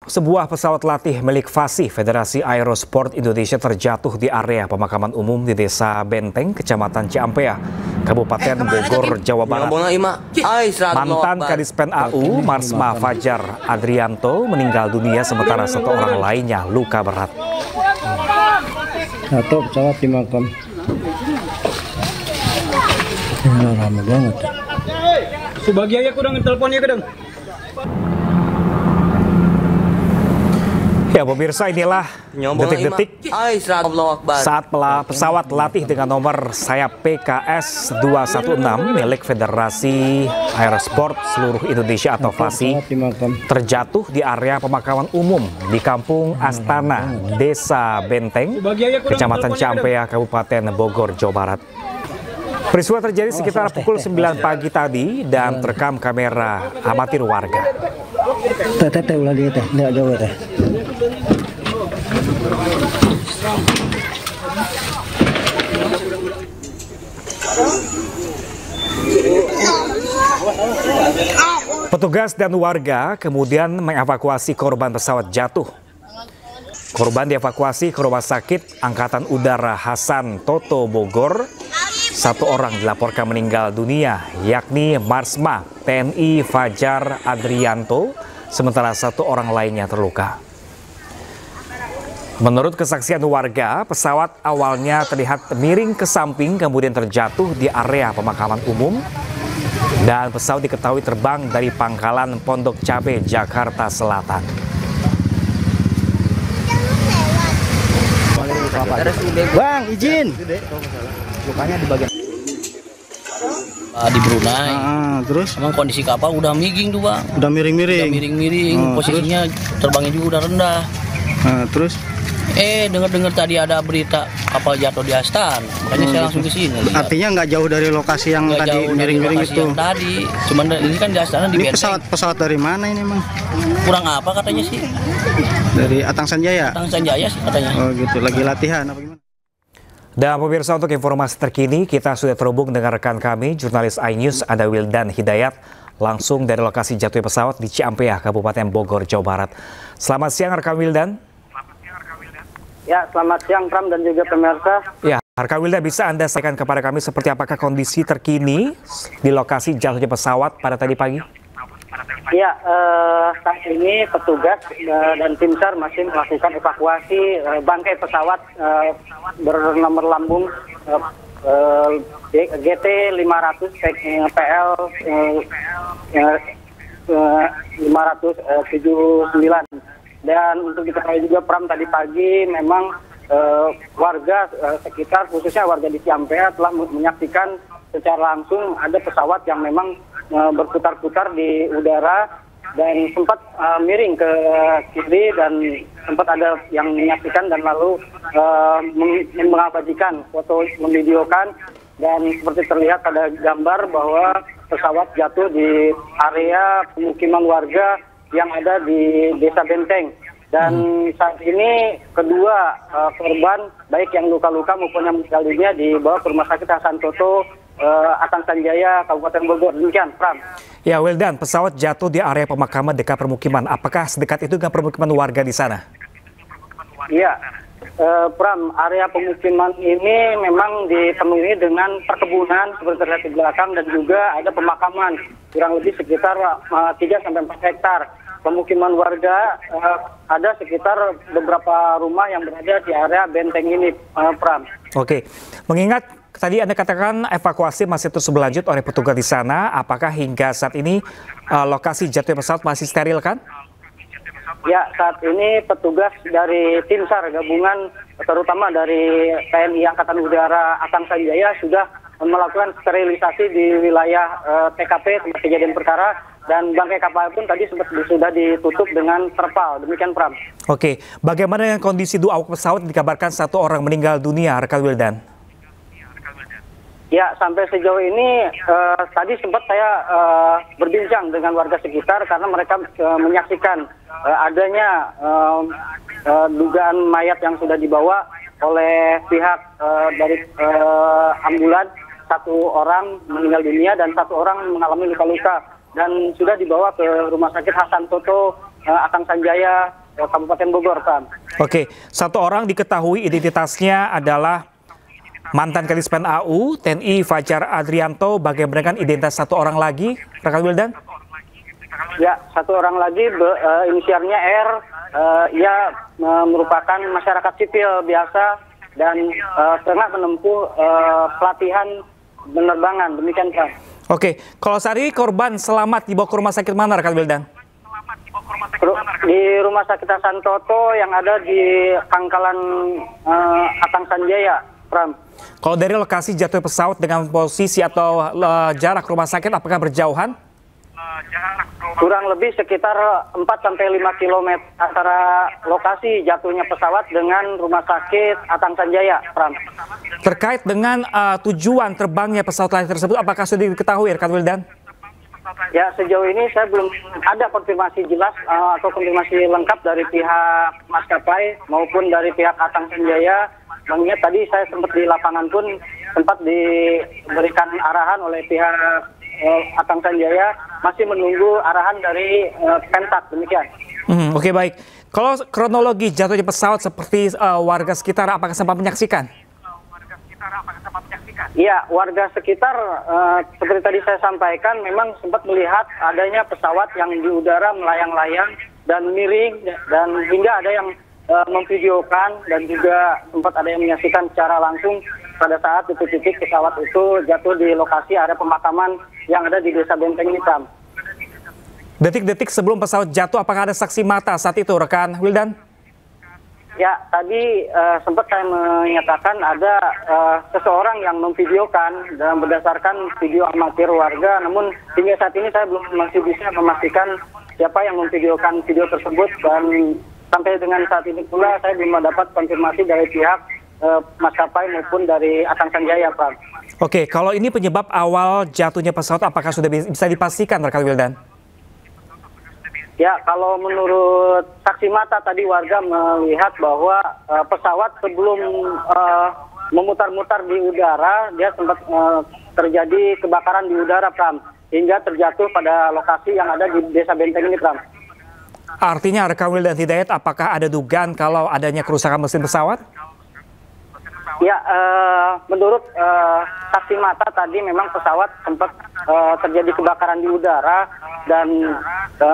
Sebuah pesawat latih milik FASI, Federasi Aerosport Indonesia, terjatuh di area pemakaman umum di Desa Benteng, Kecamatan Ciampea, Kabupaten Bogor, Jawa Barat. Mantan Kadispen AU, Marsma Fajar Adrianto, meninggal dunia sementara satu orang lainnya luka berat. Atau pesawat di makam. Lama banget. Sebagiannya kurang teleponnya kadang. Ya pemirsa, inilah detik-detik saat pesawat latih dengan nomor sayap PKS 216 milik Federasi Aerosport Seluruh Indonesia atau FASI terjatuh di area pemakaman umum di Kampung Astana, Desa Benteng, Kecamatan Ciampea, Kabupaten Bogor, Jawa Barat. Peristiwa terjadi sekitar pukul 9 pagi tadi dan terekam kamera amatir warga. Petugas dan warga kemudian mengevakuasi korban pesawat jatuh. Korban dievakuasi ke Rumah Sakit Angkatan Udara Hasan Toto Bogor. Satu orang dilaporkan meninggal dunia, yakni Marsma TNI Fajar Adrianto, sementara satu orang lainnya terluka. Menurut kesaksian warga, pesawat awalnya terlihat miring ke samping kemudian terjatuh di area pemakaman umum, dan pesawat diketahui terbang dari Pangkalan Pondok Cabe, Jakarta Selatan. Bang, izin. Lukanya di bagian di Brunei. Terus? Emang kondisi kapal udah miring tuh bang. Udah miring-miring. Posisinya terbangnya juga udah rendah. Terus? Dengar tadi ada berita kapal jatuh di Astan. Makanya saya langsung ke sini. Artinya nggak jauh dari lokasi yang nggak tadi miring-miring itu. Tadi, cuman ini kan di Astana di Ini Benteng. pesawat dari mana ini, Mang? Kurang apa katanya sih? Dari Atang Sanjaya. Atang Sanjaya sih katanya. Oh gitu, lagi latihan apa gimana? Dan pemirsa, untuk informasi terkini kita sudah terhubung dengan rekan kami, jurnalis iNews ada Wildan Hidayat, langsung dari lokasi jatuhnya pesawat di Ciampea, Kabupaten Bogor, Jawa Barat. Selamat siang rekan Wildan. Ya, selamat siang Pram dan juga pemirsa. Ya, rekan Wildan, bisa Anda sampaikan kepada kami seperti apakah kondisi terkini di lokasi jatuhnya pesawat pada tadi pagi? Ya, saat ini petugas dan tim SAR masih melakukan evakuasi bangkai pesawat bernomor lambung GT 500 PL 579. Dan untuk diketahui juga Pram, tadi pagi memang warga sekitar, khususnya warga di Ciampea, telah menyaksikan secara langsung ada pesawat yang memang berputar-putar di udara dan sempat miring ke kiri, dan sempat ada yang menyaksikan dan lalu mengabadikan foto, memvideokan, dan seperti terlihat pada gambar bahwa pesawat jatuh di area pemukiman warga yang ada di Desa Benteng. Dan saat ini kedua korban, baik yang luka-luka maupun yang meninggal dunia, dibawa ke Rumah Sakit Hasan Toto Atang Sanjaya, Kabupaten Bogor. Demikian, Pram. Ya, Wildan, pesawat jatuh di area pemakaman dekat permukiman. Apakah sedekat itu dengan permukiman warga di sana? Iya, Pram, area pemukiman ini memang dipenuhi dengan perkebunan seperti terlihat di belakang, dan juga ada pemakaman kurang lebih sekitar 3-4 hektar. Pemukiman warga ada sekitar beberapa rumah yang berada di area benteng ini, Pram. Oke, mengingat tadi Anda katakan evakuasi masih terus berlanjut oleh petugas di sana, apakah hingga saat ini lokasi jatuhnya pesawat masih steril kan? Ya, saat ini petugas dari tim SAR gabungan, terutama dari TNI Angkatan Udara Atang Sanjaya, sudah melakukan sterilisasi di wilayah TKP tempat kejadian perkara, dan bangkai kapal pun tadi sudah ditutup dengan terpal. Demikian, Pram. Oke, bagaimana dengan kondisi dua awak pesawat? Dikabarkan satu orang meninggal dunia, rekan Wildan. Ya, sampai sejauh ini tadi sempat saya berbincang dengan warga sekitar karena mereka menyaksikan adanya dugaan mayat yang sudah dibawa oleh pihak dari ambulan. Satu orang meninggal dunia dan satu orang mengalami luka-luka, dan sudah dibawa ke Rumah Sakit Hasan Toto Atang Sanjaya, Kabupaten Bogor, Pram. Oke, satu orang diketahui identitasnya adalah mantan Kadispen AU, TNI Fajar Adrianto. Bagaimana dengan identitas satu orang lagi, rekan Wildan? Ya, satu orang lagi inisialnya R. Ia merupakan masyarakat sipil biasa dan tengah menempuh pelatihan penerbangan. Demikian, Pram. Oke, kalau saat ini korban selamat dibawa ke rumah sakit mana, rekan Wildan? Di Rumah Sakit Santoto yang ada di Pangkalan Atang Sanjaya, Pram. Kalau dari lokasi jatuh pesawat dengan posisi atau jarak rumah sakit, apakah berjauhan? Kurang lebih sekitar 4-5 km antara lokasi jatuhnya pesawat dengan Rumah Sakit Atang Sanjaya, Pram. Terkait dengan tujuan terbangnya pesawat lain tersebut, apakah sudah diketahui, rekan Wildan? Ya, sejauh ini saya belum ada konfirmasi jelas atau konfirmasi lengkap dari pihak maskapai maupun dari pihak Atang Sanjaya. Mengingat tadi saya sempat di lapangan pun sempat diberikan arahan oleh pihak Atang Sanjaya, masih menunggu arahan dari Pentak. Demikian. Oke, baik. Kalau kronologi jatuhnya pesawat seperti warga sekitar, apakah sempat menyaksikan? Iya, warga sekitar seperti tadi saya sampaikan memang sempat melihat adanya pesawat yang di udara melayang-layang dan miring, dan hingga ada yang memvideokan dan juga sempat ada yang menyaksikan secara langsung pada saat titik-titik pesawat itu jatuh di lokasi area pemakaman yang ada di Desa Benteng ini, Pram. Detik-detik sebelum pesawat jatuh, apakah ada saksi mata saat itu, rekan Wildan? Ya, tadi sempat saya menyatakan ada seseorang yang memvideokan dan berdasarkan video amatir warga, namun hingga saat ini saya masih bisa memastikan siapa yang memvideokan video tersebut, dan sampai dengan saat ini pula saya belum mendapat konfirmasi dari pihak maskapai maupun dari Atang Sanjaya, Pak. Oke, kalau ini penyebab awal jatuhnya pesawat, apakah sudah bisa dipastikan, rekan Wildan? Ya, kalau menurut saksi mata tadi warga melihat bahwa pesawat sebelum memutar-mutar di udara, dia sempat terjadi kebakaran di udara, Pram, hingga terjatuh pada lokasi yang ada di Desa Benteng ini, Pram. Artinya, rekan Wildan Hidayat, apakah ada dugaan kalau adanya kerusakan mesin pesawat? Ya, menurut saksi mata tadi memang pesawat sempat terjadi kebakaran di udara, dan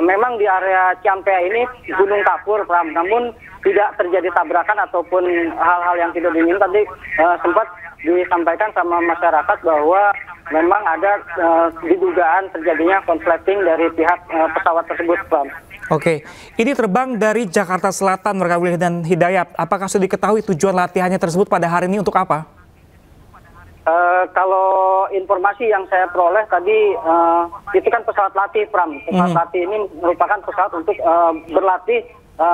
memang di area Ciampea ini gunung kapur, Pram. Namun tidak terjadi tabrakan ataupun hal-hal yang tidak diinginkan. Tadi sempat disampaikan sama masyarakat bahwa memang ada didugaan terjadinya konsleting dari pihak pesawat tersebut, Pram. Oke, ini terbang dari Jakarta Selatan, rekan Wildan Hidayat. Apakah sudah diketahui tujuan latihannya tersebut pada hari ini untuk apa? Kalau informasi yang saya peroleh tadi, itu kan pesawat latih, Pram. Pesawat latih ini merupakan pesawat untuk berlatih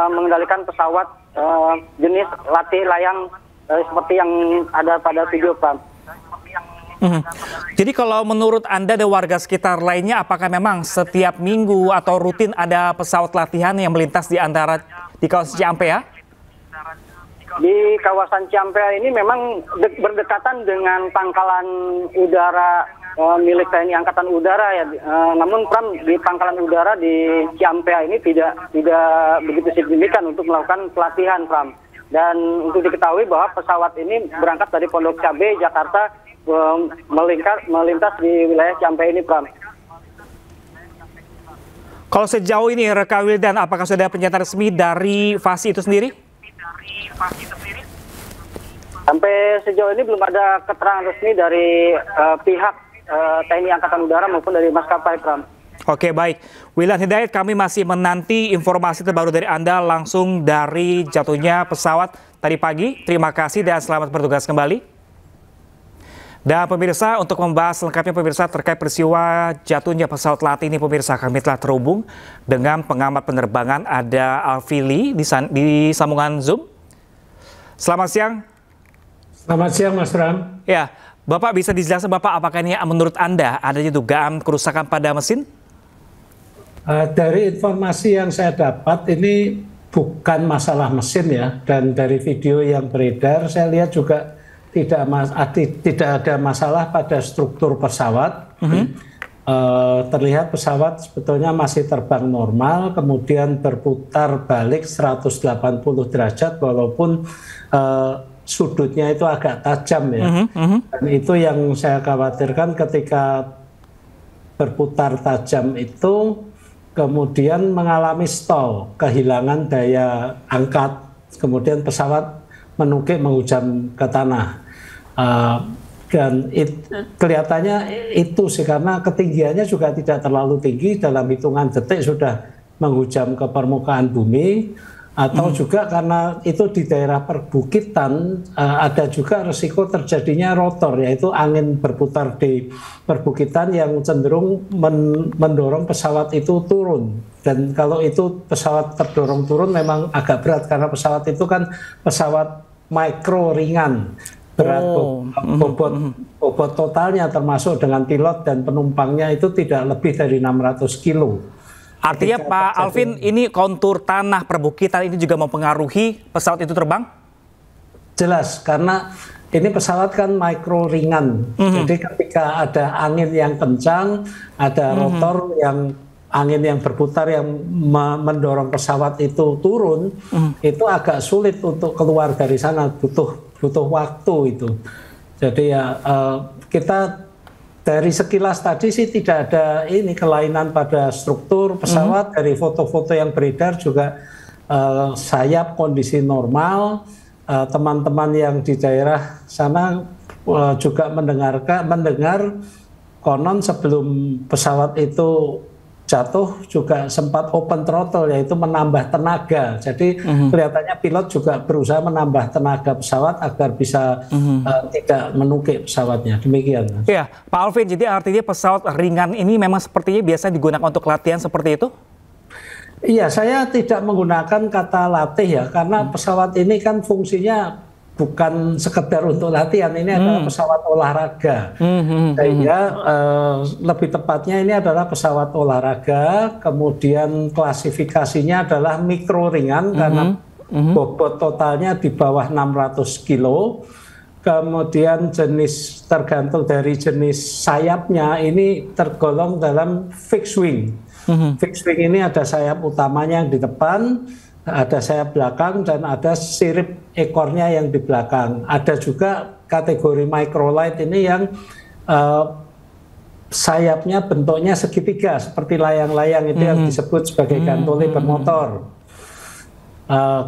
mengendalikan pesawat jenis latih layang seperti yang ada pada video, Pram. Jadi kalau menurut Anda dan warga sekitar lainnya, apakah memang setiap minggu atau rutin ada pesawat latihan yang melintas di kawasan Ciampea? Di kawasan Ciampea ini memang berdekatan dengan pangkalan udara milik TNI Angkatan Udara, ya. Namun, Pram, di pangkalan udara di Ciampea ini tidak begitu signifikan untuk melakukan pelatihan, Pram. Dan untuk diketahui bahwa pesawat ini berangkat dari Pondok Cabe, Jakarta, melintas di wilayah Ciampea ini, Pram. Kalau sejauh ini, rekan Wildan, apakah sudah ada pernyataan resmi dari FASI itu sendiri? Sampai sejauh ini belum ada keterangan resmi dari pihak TNI Angkatan Udara maupun dari maskapai, Pram. Oke, baik. Wildan Hidayat, kami masih menanti informasi terbaru dari Anda langsung dari jatuhnya pesawat tadi pagi. Terima kasih dan selamat bertugas kembali. Dan pemirsa, untuk membahas lengkapnya pemirsa terkait peristiwa jatuhnya pesawat latih ini, pemirsa, kami telah terhubung dengan pengamat penerbangan, ada Alfili di sambungan Zoom. Selamat siang. Selamat siang, Mas Ram. Ya, Bapak bisa dijelaskan Bapak, apakah ini menurut Anda adanya dugaan kerusakan pada mesin? Dari informasi yang saya dapat, ini bukan masalah mesin ya, dan dari video yang beredar saya lihat juga tidak ada masalah pada struktur pesawat. terlihat pesawat sebetulnya masih terbang normal, kemudian berputar balik 180 derajat walaupun sudutnya itu agak tajam ya. Dan itu yang saya khawatirkan ketika berputar tajam itu kemudian mengalami stall, kehilangan daya angkat, kemudian pesawat menukik menghujam ke tanah. Dan kelihatannya itu sih, karena ketinggiannya juga tidak terlalu tinggi, dalam hitungan detik sudah menghujam ke permukaan bumi, atau juga karena itu di daerah perbukitan ada juga risiko terjadinya rotor, yaitu angin berputar di perbukitan yang cenderung mendorong pesawat itu turun. Dan kalau itu pesawat terdorong turun memang agak berat, karena pesawat itu kan pesawat mikro ringan. Berat bobot totalnya termasuk dengan pilot dan penumpangnya itu tidak lebih dari 600 kilo. Artinya Pak Alvin, ini kontur tanah perbukitan ini juga mempengaruhi pesawat itu terbang? Jelas, karena ini pesawat kan mikro ringan. Jadi ketika ada angin yang kencang, ada rotor yang angin yang berputar yang mendorong pesawat itu turun, itu agak sulit untuk keluar dari sana, butuh waktu itu. Jadi ya kita dari sekilas tadi sih tidak ada ini kelainan pada struktur pesawat. Dari foto-foto yang beredar juga sayap kondisi normal. Teman-teman yang di daerah sana juga mendengar konon sebelum pesawat itu jatuh juga sempat open throttle, yaitu menambah tenaga. Jadi kelihatannya pilot juga berusaha menambah tenaga pesawat agar bisa tidak menukik pesawatnya. Demikian. Iya, Pak Alvin, jadi artinya pesawat ringan ini memang sepertinya biasa digunakan untuk latihan seperti itu? Iya, saya tidak menggunakan kata latih ya, karena pesawat ini kan fungsinya bukan sekedar untuk latihan, ini adalah pesawat olahraga. Sehingga lebih tepatnya ini adalah pesawat olahraga, kemudian klasifikasinya adalah mikro ringan karena bobot totalnya di bawah 600 kilo. Kemudian jenis, tergantung dari jenis sayapnya, ini tergolong dalam fixed wing. Fixed wing ini ada sayap utamanya yang di depan, ada sayap belakang, dan ada sirip ekornya yang di belakang. Ada juga kategori microlight ini yang sayapnya bentuknya segitiga seperti layang-layang, itu yang disebut sebagai gantole bermotor.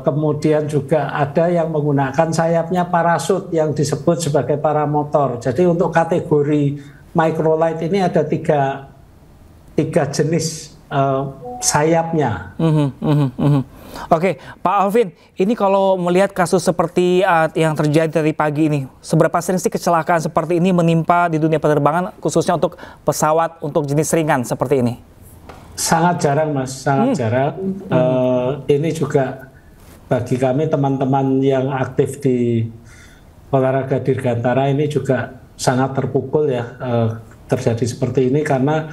Kemudian juga ada yang menggunakan sayapnya parasut yang disebut sebagai paramotor. Jadi untuk kategori microlight ini ada tiga jenis sayapnya. Oke, Pak Alvin, ini kalau melihat kasus seperti yang terjadi tadi pagi ini, seberapa sering sih kecelakaan seperti ini menimpa di dunia penerbangan, khususnya untuk pesawat untuk jenis ringan seperti ini? Sangat jarang, Mas, sangat jarang. Ini juga bagi kami teman-teman yang aktif di olahraga dirgantara ini juga sangat terpukul ya terjadi seperti ini, karena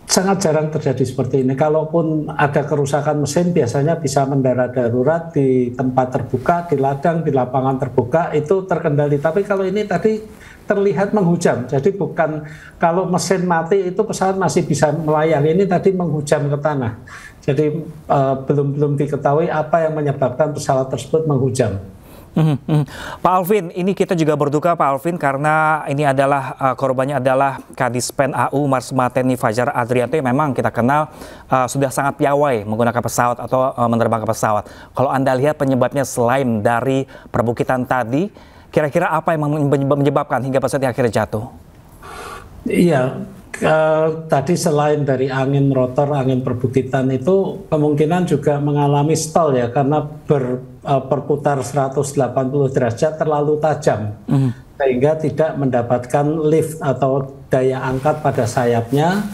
sangat jarang terjadi seperti ini. Kalaupun ada kerusakan mesin, biasanya bisa mendarat darurat di tempat terbuka, di ladang, di lapangan terbuka, itu terkendali. Tapi kalau ini tadi terlihat menghujam, jadi bukan kalau mesin mati itu pesawat masih bisa melayang. Ini tadi menghujam ke tanah. Jadi belum diketahui apa yang menyebabkan pesawat tersebut menghujam. Pak Alvin, ini kita juga berduka Pak Alvin, karena ini adalah korbannya adalah Kadispen AU Marsma TNI Fajar Adrianto, yang memang kita kenal sudah sangat piawai menggunakan pesawat atau menerbangkan pesawat. Kalau Anda lihat penyebabnya selain dari perbukitan tadi, kira-kira apa yang menyebabkan hingga pesawat akhirnya jatuh? Iya, tadi selain dari angin rotor, angin perbukitan itu kemungkinan juga mengalami stall ya, karena berputar 180 derajat terlalu tajam, sehingga tidak mendapatkan lift atau daya angkat pada sayapnya,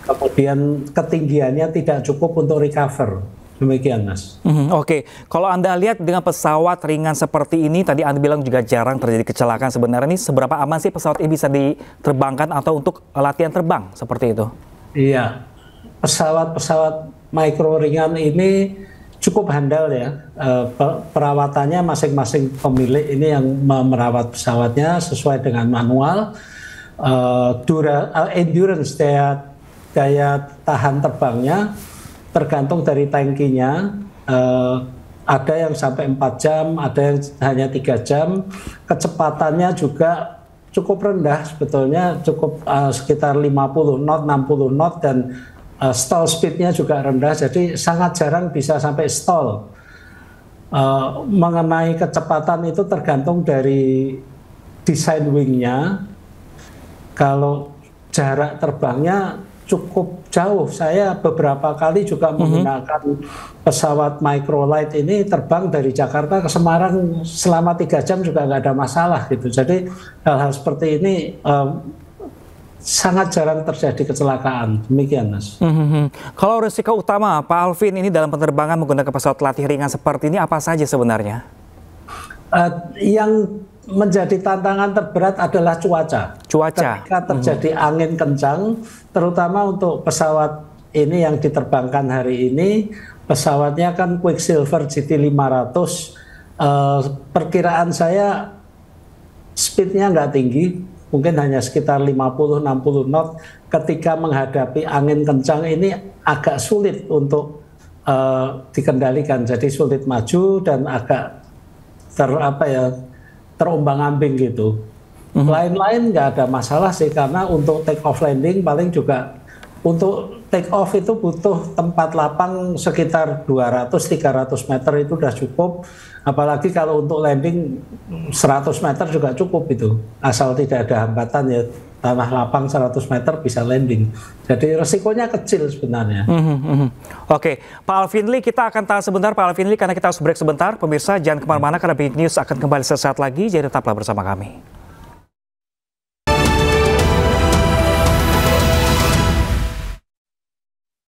kemudian ketinggiannya tidak cukup untuk recover. Demikian, Mas. Oke, kalau Anda lihat dengan pesawat ringan seperti ini, tadi Anda bilang juga jarang terjadi kecelakaan. Sebenarnya ini seberapa aman sih pesawat ini bisa diterbangkan atau untuk latihan terbang seperti itu? Iya, pesawat-pesawat mikro ringan ini cukup handal ya. Perawatannya masing-masing pemilik ini yang merawat pesawatnya sesuai dengan manual. endurance daya tahan terbangnya tergantung dari tangkinya. Ada yang sampai 4 jam, ada yang hanya 3 jam. Kecepatannya juga cukup rendah sebetulnya, cukup sekitar 50 knot, 60 knot, dan stall speednya juga rendah, jadi sangat jarang bisa sampai stall. Mengenai kecepatan itu tergantung dari desain wingnya. Kalau jarak terbangnya cukup jauh, saya beberapa kali juga menggunakan pesawat microlight ini terbang dari Jakarta ke Semarang selama 3 jam juga nggak ada masalah gitu. Jadi hal-hal seperti ini sangat jarang terjadi kecelakaan. Demikian, Mas. Kalau risiko utama Pak Alvin ini dalam penerbangan menggunakan pesawat latih ringan seperti ini apa saja sebenarnya? Yang menjadi tantangan terberat adalah cuaca. Ketika terjadi angin kencang, terutama untuk pesawat ini yang diterbangkan hari ini, pesawatnya kan Quicksilver GT500. Perkiraan saya speednya nggak tinggi, mungkin hanya sekitar 50-60 knot. Ketika menghadapi angin kencang ini agak sulit untuk dikendalikan, jadi sulit maju dan agak terombang-ambing gitu. Lain-lain nggak ada masalah sih, karena untuk take off landing paling juga untuk take off itu butuh tempat lapang sekitar 200-300 meter itu udah cukup. Apalagi kalau untuk landing 100 meter juga cukup itu, asal tidak ada hambatan ya, tanah lapang 100 meter bisa landing. Jadi resikonya kecil sebenarnya. Oke, Pak Alvin Lee, kita akan tahan sebentar Pak Alvin Lee karena kita harus break sebentar. Pemirsa jangan kemana-mana karena Breaking News akan kembali sesaat lagi, jadi tetaplah bersama kami.